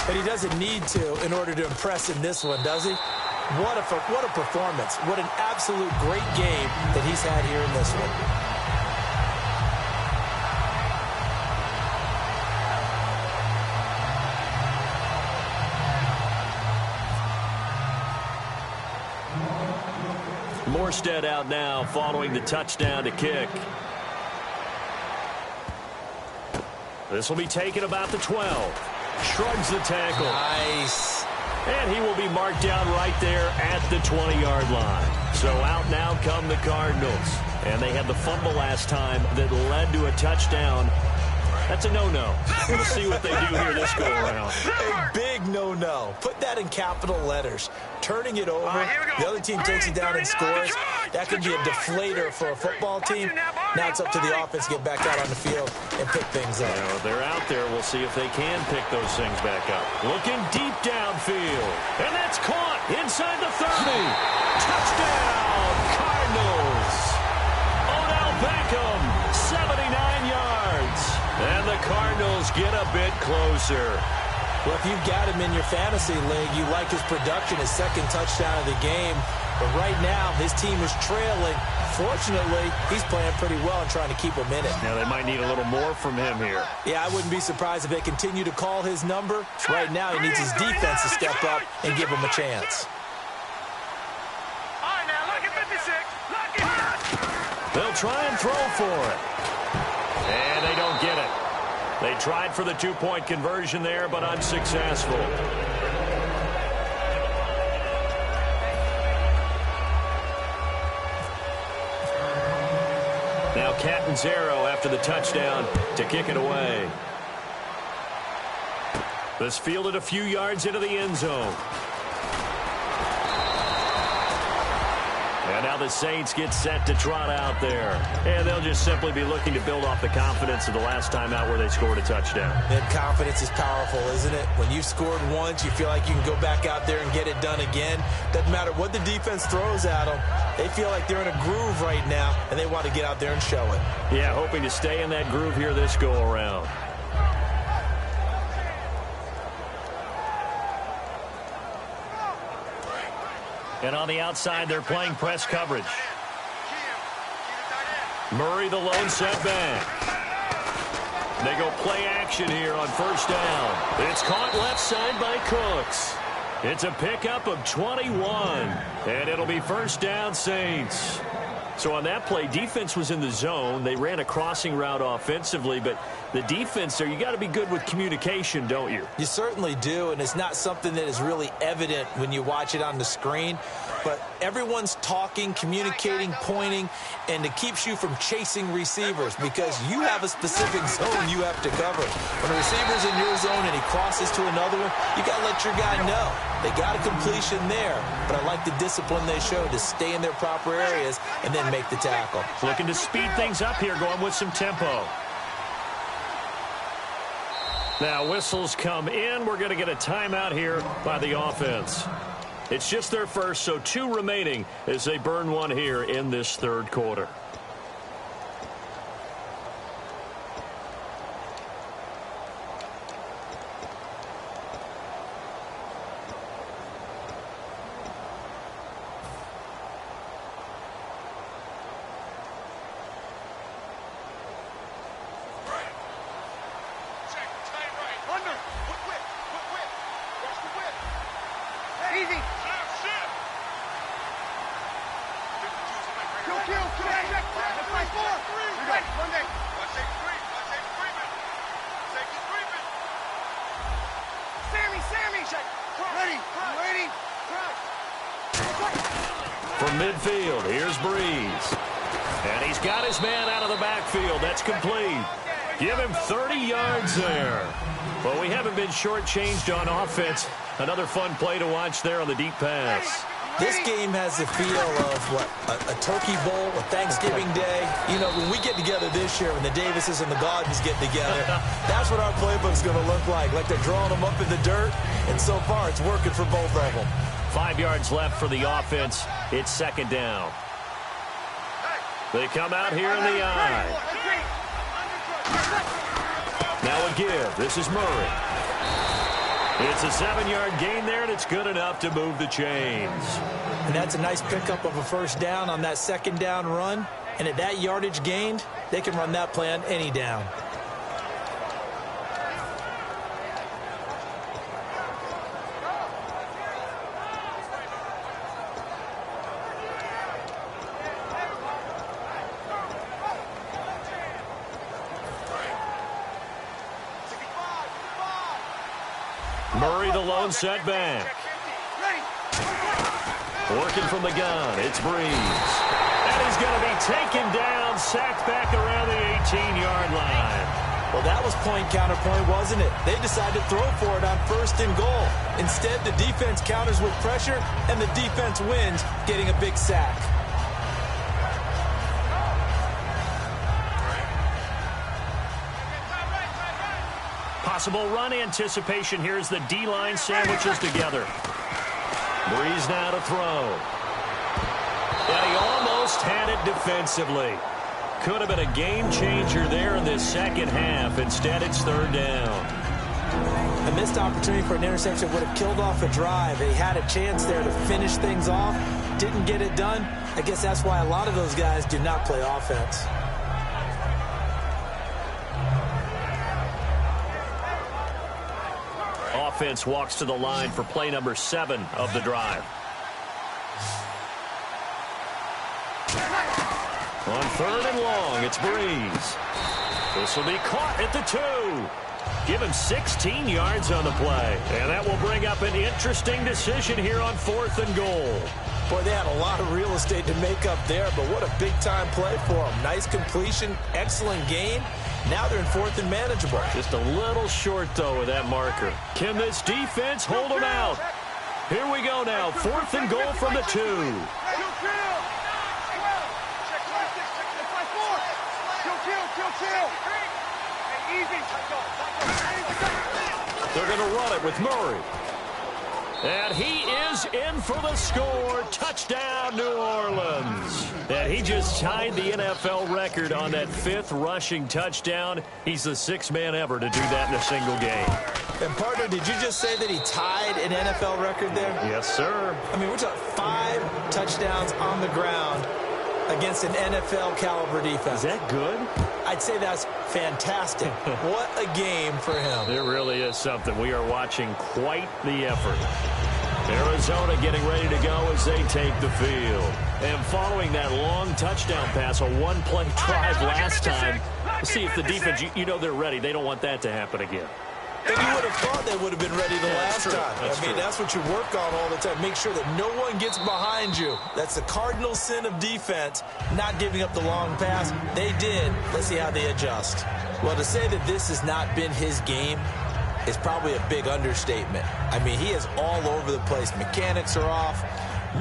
But he doesn't need to in order to impress in this one, does he? What a performance. What an absolute great game that he's had here in this one. Morstead out now following the touchdown to kick. This will be taken about the 12. Shrugs the tackle. Nice. And he will be marked down right there at the 20-yard line. So out now come the Cardinals. And they had the fumble last time that led to a touchdown. That's a no-no. We'll see what they do here this go-around. A big no-no. Put that in capital letters. Turning it over, the other team takes it down and scores. That could be a deflator for a football team. Now it's up to the offense to get back out on the field and pick things up. Well, they're out there. We'll see if they can pick those things back up. Looking deep downfield. And that's caught inside the 30. Touchdown, Cardinals. Odell Beckham, 79 yards. And the Cardinals get a bit closer. Well, if you've got him in your fantasy league, you like his production, his second touchdown of the game. But right now, his team is trailing. Fortunately, he's playing pretty well and trying to keep him in it. Now, they might need a little more from him here. Yeah, I wouldn't be surprised if they continue to call his number. Right now, he needs his defense to step up and give him a chance. All right, now, look at 56. Look at it. They'll try and throw for it. And they don't get it. They tried for the two-point conversion there, but unsuccessful. Now Catanzaro after the touchdown to kick it away. This fielded a few yards into the end zone. And now the Saints get set to trot out there. And they'll just simply be looking to build off the confidence of the last time out where they scored a touchdown. And confidence is powerful, isn't it? When you've scored once, you feel like you can go back out there and get it done again. Doesn't matter what the defense throws at them. They feel like they're in a groove right now, and they want to get out there and show it. Yeah, hoping to stay in that groove here this go-around. And on the outside, they're playing press coverage. Murray, the lone setback. They go play action here on first down. It's caught left side by Cooks. It's a pickup of 21. And it'll be first down, Saints. So on that play, defense was in the zone. They ran a crossing route offensively, but the defense there, you got to be good with communication, don't you? You certainly do, and it's not something that is really evident when you watch it on the screen. But everyone's talking, communicating, pointing, and it keeps you from chasing receivers because you have a specific zone you have to cover. When a receiver's in your zone and he crosses to another one, you got to let your guy know. They got a completion there, but I like the discipline they showed to stay in their proper areas and then make the tackle. Looking to speed things up here, going with some tempo. Now whistles come in. We're going to get a timeout here by the offense. It's just their first, so 2 remaining as they burn one here in this third quarter. From midfield, here's Breeze. And he's got his man out of the backfield. That's complete. Give him 30 yards there. Well, we haven't been shortchanged on offense. Another fun play to watch there on the deep pass. This game has the feel of, what, a turkey bowl, a Thanksgiving day. You know, when we get together this year, when the Davises and the Gaudens get together, that's what our playbook's going to look like. Like they're drawing them up in the dirt, and so far it's working for both of them. 5 yards left for the offense. It's second down. They come out here in the eye. Now a give. This is Murray. It's a 7-yard gain there, and it's good enough to move the chains. And that's a nice pickup of a first down on that second down run. And at that yardage gained, they can run that play on any down. Murray, the lone setback. Working from the gun, it's Breeze. And he's going to be taken down, sacked back around the 18-yard line. Well, that was point counterpoint, wasn't it? They decided to throw for it on 1st and goal. Instead, the defense counters with pressure, and the defense wins, getting a big sack. Possible run anticipation here as the D-line sandwiches together. Breeze now to throw. And he almost had it defensively. Could have been a game changer there in this second half. Instead, it's 3rd down. A missed opportunity for an interception would have killed off a drive. They had a chance there to finish things off. Didn't get it done. I guess that's why a lot of those guys do not play offense. Offense walks to the line for play number 7 of the drive. On 3rd and long, it's Breeze. This will be caught at the 2. Give him 16 yards on the play. And that will bring up an interesting decision here on 4th and goal. Boy, they had a lot of real estate to make up there, but what a big-time play for them. Nice completion, excellent gain. Now they're in 4th and manageable. Just a little short, though, with that marker. Can this defense hold them out? Here we go now. 4th and goal from the 2. They're going to run it with Murray. And he is in for the score. Touchdown, New Orleans. And he just tied the NFL record on that 5th rushing touchdown. He's the 6th man ever to do that in a single game. And, partner, did you just say that he tied an NFL record there? Yes, sir. I mean, we're talking 5 touchdowns on the ground against an NFL caliber defense. Is that good? I'd say that's fantastic. What a game for him. It really is something. We are watching quite the effort. Arizona getting ready to go as they take the field. And following that long touchdown pass, a one-play drive last time, let's see if the defense, you know they're ready. They don't want that to happen again. And you would have thought they would have been ready the last time. That's what you work on all the time. Make sure that no one gets behind you. That's the cardinal sin of defense, not giving up the long pass. They did. Let's see how they adjust. Well, to say that this has not been his game is probably a big understatement. I mean, he is all over the place. Mechanics are off,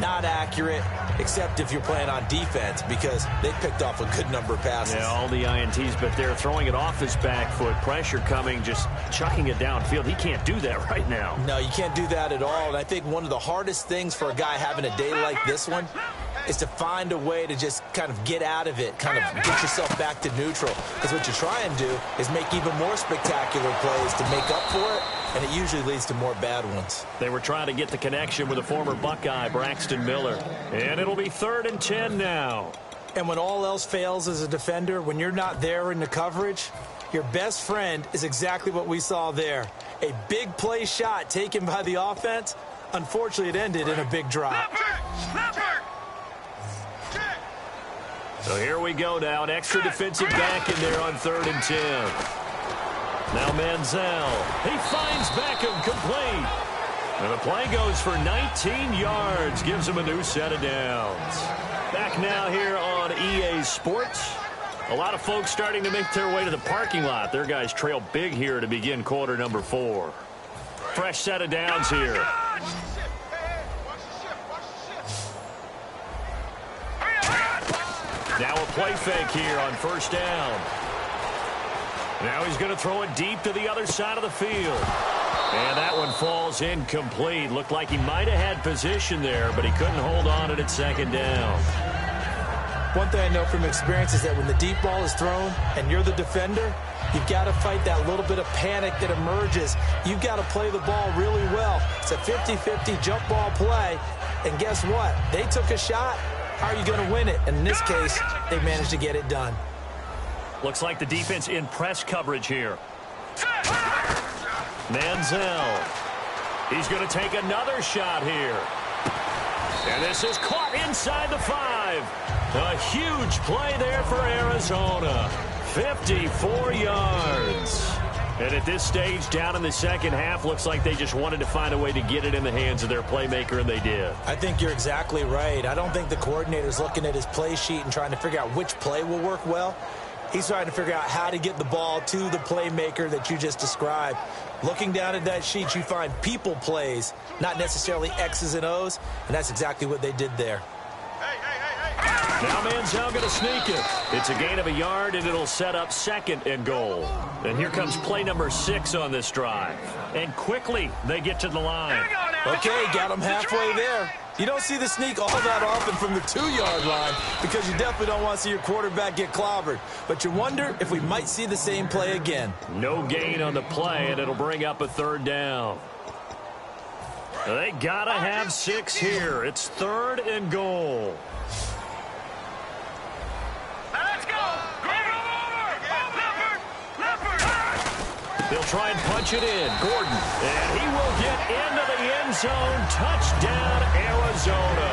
not accurate, except if you're playing on defense because they picked off a good number of passes. Yeah, all the INTs, but they're throwing it off his back foot. Pressure coming, just chucking it downfield. He can't do that right now. No, you can't do that at all. And I think one of the hardest things for a guy having a day like this one is to find a way to just kind of get out of it, kind of get yourself back to neutral. Because what you try and do is make even more spectacular plays to make up for it, and it usually leads to more bad ones. They were trying to get the connection with a former Buckeye, Braxton Miller. And it'll be 3rd and 10 now. And when all else fails as a defender, when you're not there in the coverage, your best friend is exactly what we saw there. A big play shot taken by the offense. Unfortunately, it ended in a big drop. So here we go now. An extra defensive back in there on 3rd and 10. Now Manziel. He finds Beckham complete. And the play goes for 19 yards. Gives him a new set of downs. Back now here on EA Sports. A lot of folks starting to make their way to the parking lot. Their guys trail big here to begin quarter number 4. Fresh set of downs here. Now a play fake here on 1st down. Now he's going to throw it deep to the other side of the field. And that one falls incomplete. Looked like he might have had position there, but he couldn't hold on at 2nd down. One thing I know from experience is that when the deep ball is thrown and you're the defender, you've got to fight that little bit of panic that emerges. You've got to play the ball really well. It's a 50-50 jump ball play. And guess what? They took a shot. How are you going to win it? And in this case, they managed to get it done. Looks like the defense in press coverage here. Manziel. He's going to take another shot here. And this is caught inside the 5. A huge play there for Arizona. 54 yards. And at this stage, down in the second half, looks like they just wanted to find a way to get it in the hands of their playmaker, and they did. I think you're exactly right. I don't think the coordinator's looking at his play sheet and trying to figure out which play will work well. He's trying to figure out how to get the ball to the playmaker that you just described. Looking down at that sheet, you find people plays, not necessarily X's and O's, and that's exactly what they did there. Now Manziel going to sneak it. It's a gain of a yard, and it'll set up 2nd and goal. And here comes play number 6 on this drive. And quickly, they get to the line. Okay, got them halfway there. You don't see the sneak all that often from the 2-yard line because you definitely don't want to see your quarterback get clobbered. But you wonder if we might see the same play again. No gain on the play, and it'll bring up a 3rd down. They got to have 6 here. It's 3rd and goal. They'll try and punch it in. Gordon. And he will get into the end zone. Touchdown, Arizona.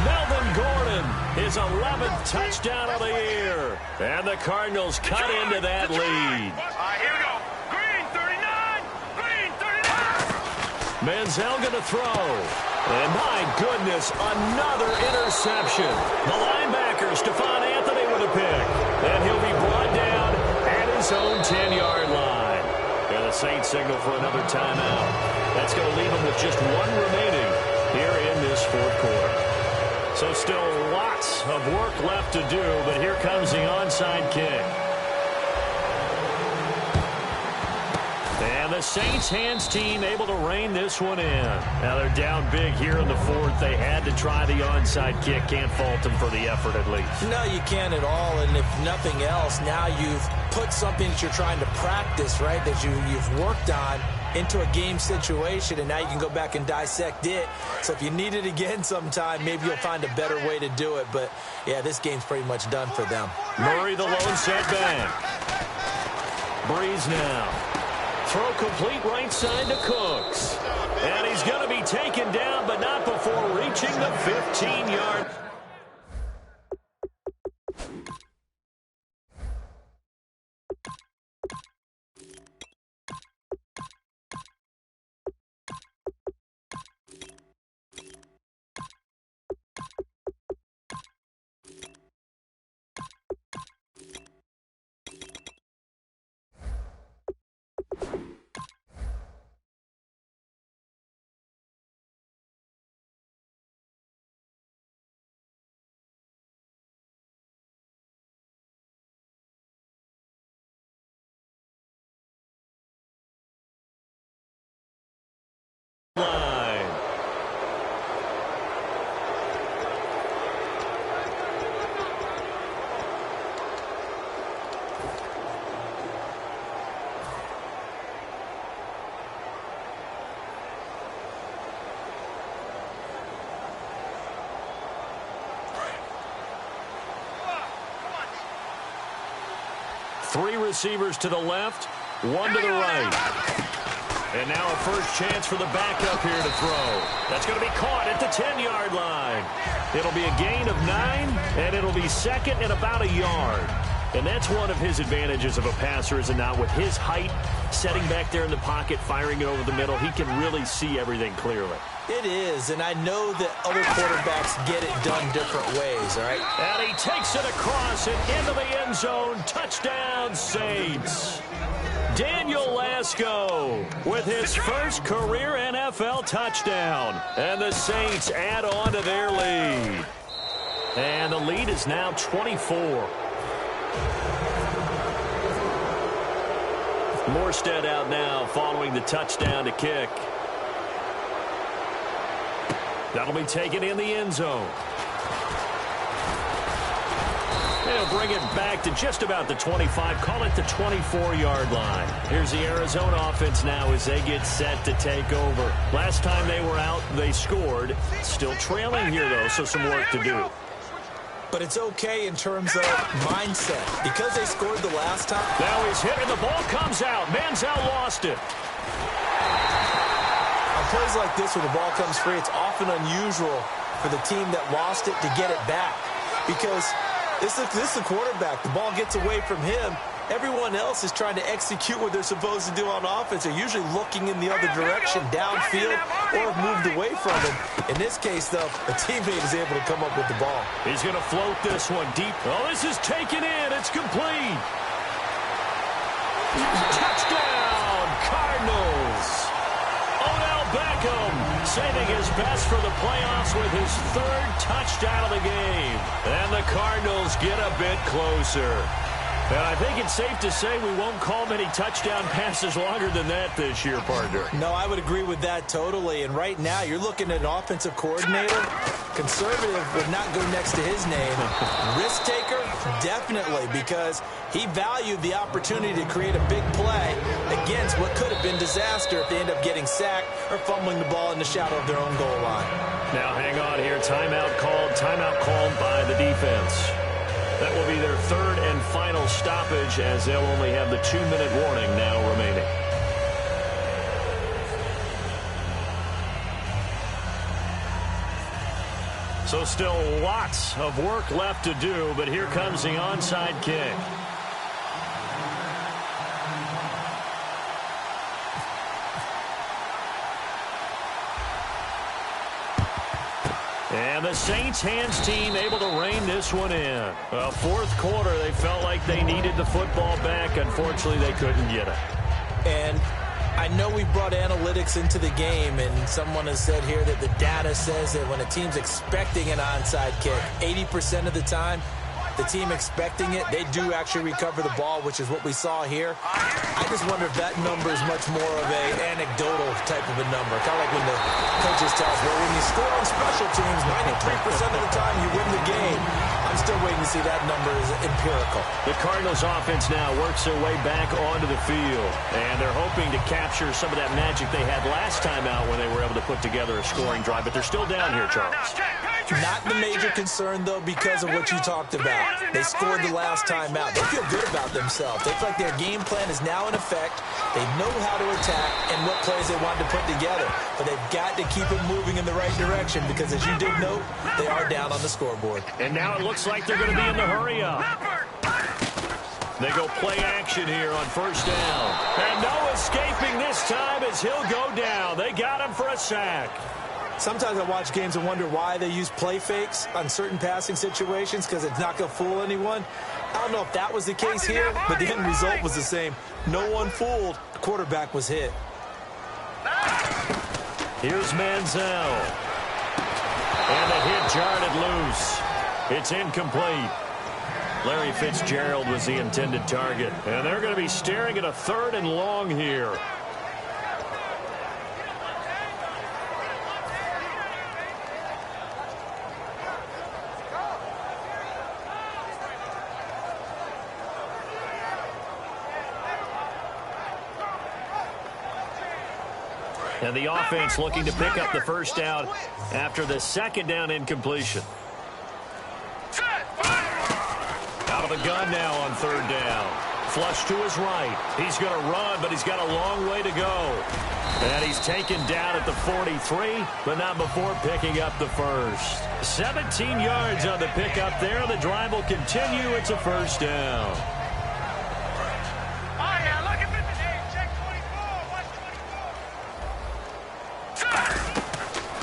Melvin Gordon, his 11th touchdown of the year. And the Cardinals cut into that lead. Here we go. Green 39. Green 39. Manziel going to throw. And my goodness, another interception. The linebacker, Stephon Anthony with a pick. And he'll be brought down at his own 10-yard line. And the Saints signal for another timeout. That's going to leave them with just 1 remaining here in this 4th quarter. So still lots of work left to do, but here comes the onside kick. And the Saints hands team able to rein this one in. Now they're down big here in the 4th. They had to try the onside kick. Can't fault them for the effort at least. No, you can't at all. And if nothing else, now you've put something that you're trying to practice, right, that you've worked on into a game situation, and now you can go back and dissect it. So if you need it again sometime, maybe you'll find a better way to do it. But, yeah, this game's pretty much done for them. Murray the lone setback. Breeze now. Throw complete right side to Cooks. And he's going to be taken down, but not before reaching the 15-yard. Line. Three receivers to the left, 1 to the right. And now a first chance for the backup here to throw. That's going to be caught at the 10-yard line. It'll be a gain of 9, and it'll be 2nd and about a yard. And that's one of his advantages of a passer, is it not? With his height, setting back there in the pocket, firing it over the middle, he can really see everything clearly. It is, and I know that other quarterbacks get it done different ways, all right? And he takes it across and into the end zone. Touchdown, Saints. Daniel Lasco with his first career NFL touchdown. And the Saints add on to their lead. And the lead is now 24. Morstead out now following the touchdown to kick. That'll be taken in the end zone. They'll bring it back to just about the 25, call it the 24-yard line. Here's the Arizona offense now as they get set to take over. Last time they were out, they scored. Still trailing here, though, so some work to do. But it's okay in terms of mindset. Because they scored the last time. Now he's hit, and the ball comes out. Manziel lost it. On plays like this, when the ball comes free, it's often unusual for the team that lost it to get it back. Because this is the quarterback. The ball gets away from him. Everyone else is trying to execute what they're supposed to do on offense. They're usually looking in the other direction, downfield, or have moved away from him. In this case, though, a teammate is able to come up with the ball. He's going to float this one deep. Oh, this is taken in. It's complete. Touchdown, Cardinals. Odell Beckham saving his best for the playoffs with his third touchdown of the game. And the Cardinals get a bit closer. And I think it's safe to say we won't call many touchdown passes longer than that this year, partner. No, I would agree with that totally. And right now, you're looking at an offensive coordinator. Conservative would not go next to his name. Risk taker, definitely, because he valued the opportunity to create a big play against what could have been disaster if they end up getting sacked or fumbling the ball in the shadow of their own goal line. Now, hang on here. Timeout called by the defense. That will be their third and final stoppage, as they'll only have the 2-minute warning now remaining. So still lots of work left to do, but here comes the onside kick. And the Saints hands team able to rein this one in. Well, fourth quarter, they felt like they needed the football back. Unfortunately, they couldn't get it. And I know we brought analytics into the game, and someone has said here that the data says that when a team's expecting an onside kick, 80% of the time, the team expecting it, they do actually recover the ball, which is what we saw here. I just wonder if that number is much more of an anecdotal type of a number. Kind of like when the coaches tell us, well, when you score on special teams, 93% of the time you win the game. I'm still waiting to see that number is empirical. The Cardinals offense now works their way back onto the field, and they're hoping to capture some of that magic they had last time out when they were able to put together a scoring drive, but they're still down here, Charles. Not the major concern, though, because of what you talked about. They scored the last time out. They feel good about themselves. They feel like their game plan is now in effect. They know how to attack and what plays they want to put together. But they've got to keep it moving in the right direction because, as you did note, they are down on the scoreboard. And now it looks like they're going to be in the hurry up. They go play action here on first down. And no escaping this time as he'll go down. They got him for a sack. Sometimes I watch games and wonder why they use play fakes on certain passing situations because it's not going to fool anyone. I don't know if that was the case here, but the end result was the same. No one fooled. The quarterback was hit. Here's Manziel. And the hit jarred it loose. It's incomplete. Larry Fitzgerald was the intended target. And they're going to be staring at a 3rd and long here. And the offense looking to pick up the first down after the 2nd down incompletion. Out of the gun now on 3rd down. Flush to his right. He's going to run, but he's got a long way to go. And he's taken down at the 43, but not before picking up the first. 17 yards on the pickup there. The drive will continue. It's a first down.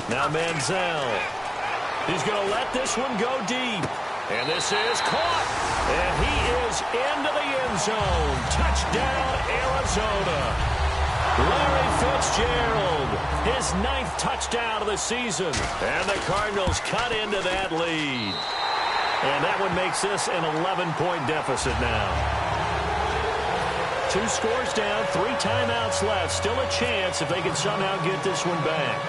Now Manziel. He's going to let this one go deep. And this is caught. And he is into the end zone. Touchdown, Arizona. Larry Fitzgerald, his 9th touchdown of the season. And the Cardinals cut into that lead. And that one makes this an 11-point deficit now. 2 scores down, 3 timeouts left. Still a chance if they can somehow get this one back.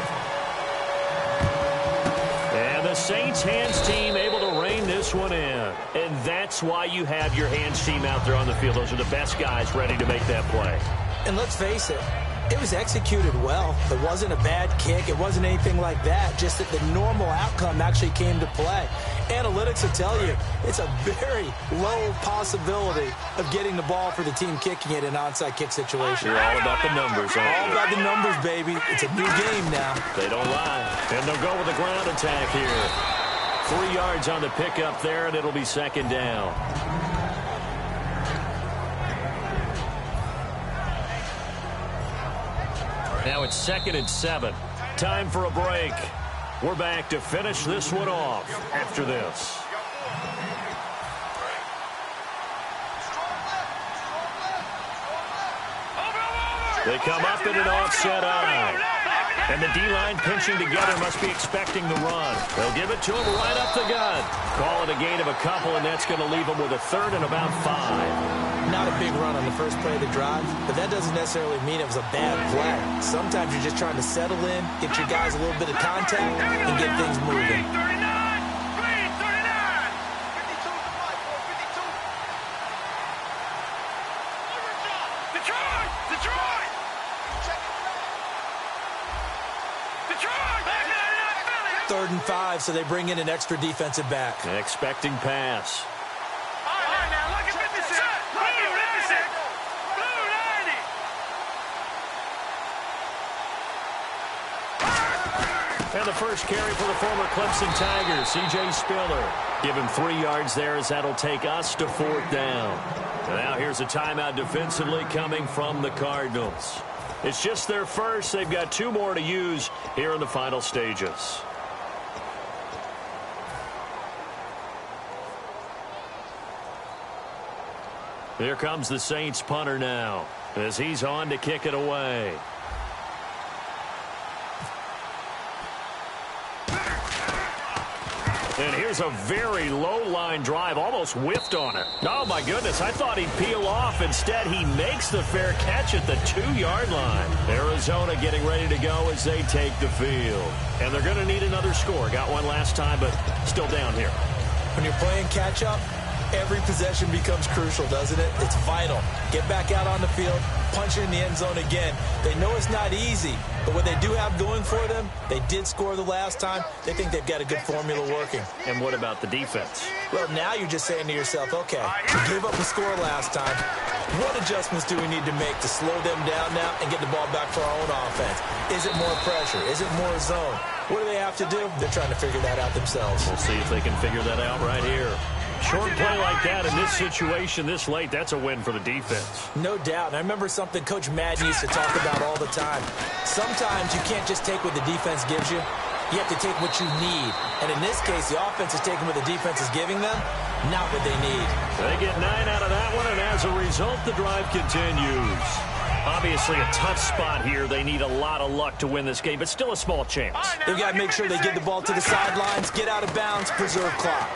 And the Saints hands team able to rein this one in. And that's why you have your hands team out there on the field. Those are the best guys ready to make that play. And let's face it, it was executed well. It wasn't a bad kick. It wasn't anything like that. Just that the normal outcome actually came to play. Analytics will tell you it's a very low possibility of getting the ball for the team kicking it in an onside kick situation. You're all about the numbers, aren't you? All about the numbers, baby. It's a new game now. They don't lie. And they'll go with the ground attack here. 3 yards on the pickup there, and it'll be 2nd down. Now it's 2nd and 7. Time for a break. We're back to finish this one off after this. They come up in an offset eye. And the D-line pinching together must be expecting the run. They'll give it to him right up the gut. Call it a gain of a couple, and that's going to leave them with a third and about 5. Not a big run on the first play of the drive, but that doesn't necessarily mean it was a bad play. Sometimes you're just trying to settle in, get your guys a little bit of contact, and get things moving. Third and 5, so they bring in an extra defensive back. Expecting pass. All right, now look at 56. Blue 90. And the first carry for the former Clemson Tigers, C.J. Spiller. Give him 3 yards there as that'll take us to 4th down. And now here's a timeout defensively coming from the Cardinals. It's just their first. They've got 2 more to use here in the final stages. Here comes the Saints punter now as he's on to kick it away. And here's a very low-line drive, almost whiffed on it. Oh, my goodness, I thought he'd peel off. Instead, he makes the fair catch at the 2-yard line. Arizona getting ready to go as they take the field. And they're going to need another score. Got one last time, but still down here. When you're playing catch-up, every possession becomes crucial, doesn't it? It's vital. Get back out on the field, punch it in the end zone again. They know it's not easy, but what they do have going for them, they did score the last time. They think they've got a good formula working. And what about the defense? Well, now you're just saying to yourself, okay, we gave up a score last time. What adjustments do we need to make to slow them down now and get the ball back for our own offense? Is it more pressure? Is it more zone? What do they have to do? They're trying to figure that out themselves. We'll see if they can figure that out right here. Short play like that in this situation this late, that's a win for the defense. No doubt. And I remember something Coach Madden used to talk about all the time. Sometimes you can't just take what the defense gives you. You have to take what you need. And in this case, the offense is taking what the defense is giving them, not what they need. They get 9 out of that one, and as a result, the drive continues. Obviously a tough spot here. They need a lot of luck to win this game, but still a small chance. They've got to make sure they get the ball to the sidelines, get out of bounds, preserve clock.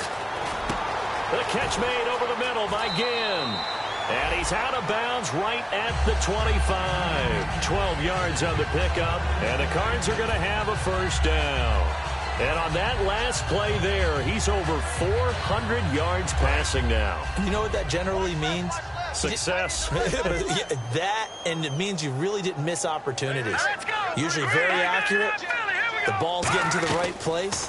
The catch made over the middle by Ginn. And he's out of bounds right at the 25. 12 yards on the pickup, and the Cards are going to have a first down. And on that last play there, he's over 400 yards passing now. You know what that generally means? Success. That, and it means you really didn't miss opportunities. Usually very accurate. The ball's getting to the right place.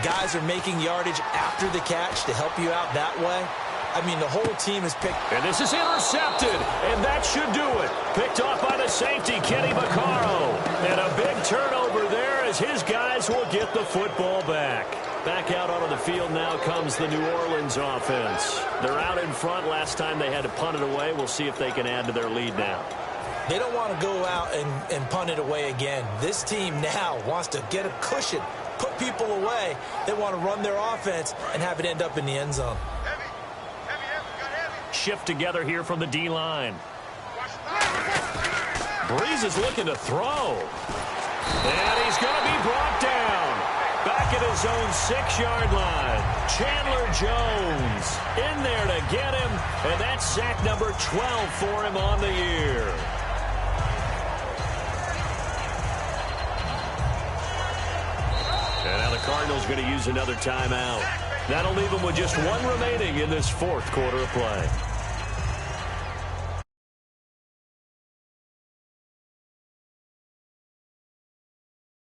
Guys are making yardage after the catch to help you out that way. I mean, the whole team is picked. And this is intercepted, and that should do it. Picked off by the safety, Kenny Vaccaro. And a big turnover there as his guys will get the football back. Back out onto the field now comes the New Orleans offense. They're out in front. Last time they had to punt it away. We'll see if they can add to their lead now. They don't want to go out and punt it away again. This team now wants to get a cushion, put people away. They want to run their offense and have it end up in the end zone. Shift together here from the D-line. Breeze is looking to throw. And he's going to be brought down. Back at his own 6-yard line. Chandler Jones in there to get him. And that's sack number 12 for him on the year. And now the Cardinals going to use another timeout. That'll leave them with just one remaining in this fourth quarter of play.